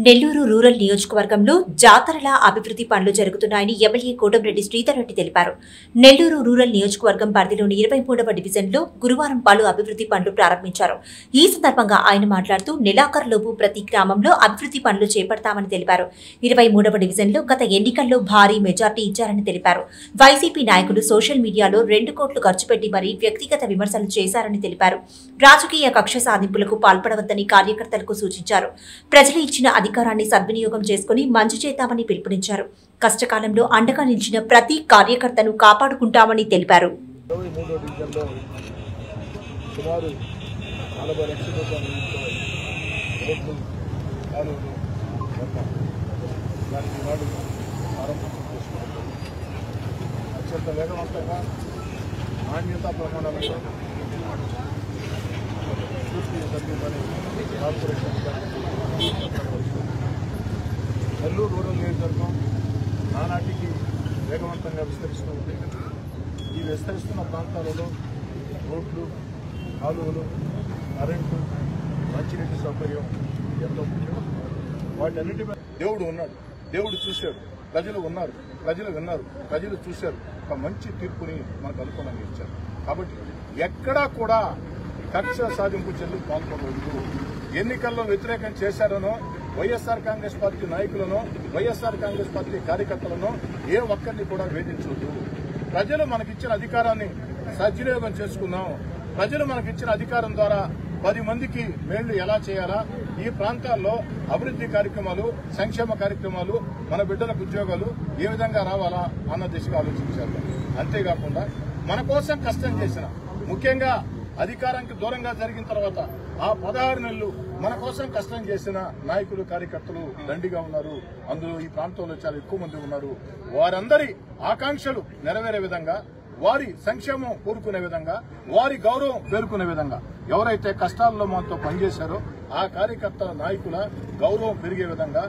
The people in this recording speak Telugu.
నెల్లూరు రూరల్ నియోజకవర్గంలో జాతరల అభివృద్ధి పనులు జరుగుతున్నాయని ఎమ్మెల్యే కోటంరెడ్డి శ్రీధర్ రెడ్డి తెలిపారు. నెల్లూరు రూరల్ నియోజకవర్గం పరిధిలోని 23వ డివిజన్లో గురువారం పలు అభివృద్ధి పనులు ప్రారంభించారు. ఈ సందర్భంగా ఆయన మాట్లాడుతూ నెలాఖరులోపు ప్రతి గ్రామంలో అభివృద్ధి పనులు చేపడతామని తెలిపారు. 23వ డివిజన్లో గత ఎన్నికల్లో భారీ మెజార్టీ ఇచ్చారని తెలిపారు. వైసీపీ నాయకులు సోషల్ మీడియాలో 2 కోట్లు ఖర్చు పెట్టి మరీ వ్యక్తిగత విమర్శలు చేశారని తెలిపారు. రాజకీయ కక్ష సాధింపులకు పాల్పడవద్దని కార్యకర్తలకు సూచించారు. ప్రజలు ఇచ్చిన అధికారాన్ని సద్వినియోగం చేసుకుని మంచి చేద్దామని పిలుపునిచ్చారు. కష్టకాలంలో అండగా నిలిచిన ప్రతి కార్యకర్తను కాపాడుకుంటామని తెలిపారు. నెల్లూరు రూరల్ నియోజకవర్గం నానాటికి వేగవంతంగా విస్తరిస్తూ ఉంది. ఈ విస్తరిస్తున్న ప్రాంతాలలో రోడ్లు, కాలువలు, కరెంటు, మంచినీటి సౌకర్యం ఎంతో ముఖ్యం. వాటన్నిటిపై దేవుడు ఉన్నాడు, దేవుడు చూశాడు, ప్రజలు ఉన్నారు, ప్రజలు విన్నారు, ప్రజలు చూశారు. ఒక మంచి తీర్పుని మనకు అనుకూలంగా ఇచ్చారు. కాబట్టి ఎక్కడా కూడా కక్ష సాధింపు చర్యలు పాల్పడవద్దు. ఎన్నికల్లో వ్యతిరేకం చేశారనో వైఎస్ఆర్ కాంగ్రెస్ పార్టీ నాయకులను, వైఎస్ఆర్ కాంగ్రెస్ పార్టీ కార్యకర్తలను ఏ ఒక్కరిని కూడా వేధించవద్దు. ప్రజలు మనకిచ్చిన అధికారాన్ని సద్వినియోగం చేసుకున్నాం. ప్రజలు మనకిచ్చిన అధికారం ద్వారా 10 మందికి మేళ్లు ఎలా చేయాలా, ఈ ప్రాంతాల్లో అభివృద్ధి కార్యక్రమాలు, సంక్షేమ కార్యక్రమాలు, మన బిడ్డలకు ఉద్యోగాలు ఏ విధంగా రావాలా అన్న దిశగా ఆలోచించారు. అంతేకాకుండా మన కోసం కష్టం చేసిన, ముఖ్యంగా అధికారానికి దూరంగా జరిగిన తర్వాత ఆ 16 నెలలు మన కోసం కష్టం చేసిన నాయకులు, కార్యకర్తలు దండిగా ఉన్నారు. అందులో ఈ ప్రాంతంలో చాలా ఎక్కువ మంది ఉన్నారు. వారందరి ఆకాంక్షలు నెరవేరే విధంగా, వారి సంక్షేమం కోరుకునే విధంగా, వారి గౌరవం పేర్కొనే విధంగా, ఎవరైతే కష్టాల్లో మనతో పనిచేశారో ఆ కార్యకర్తల నాయకుల గౌరవం పెరిగే విధంగా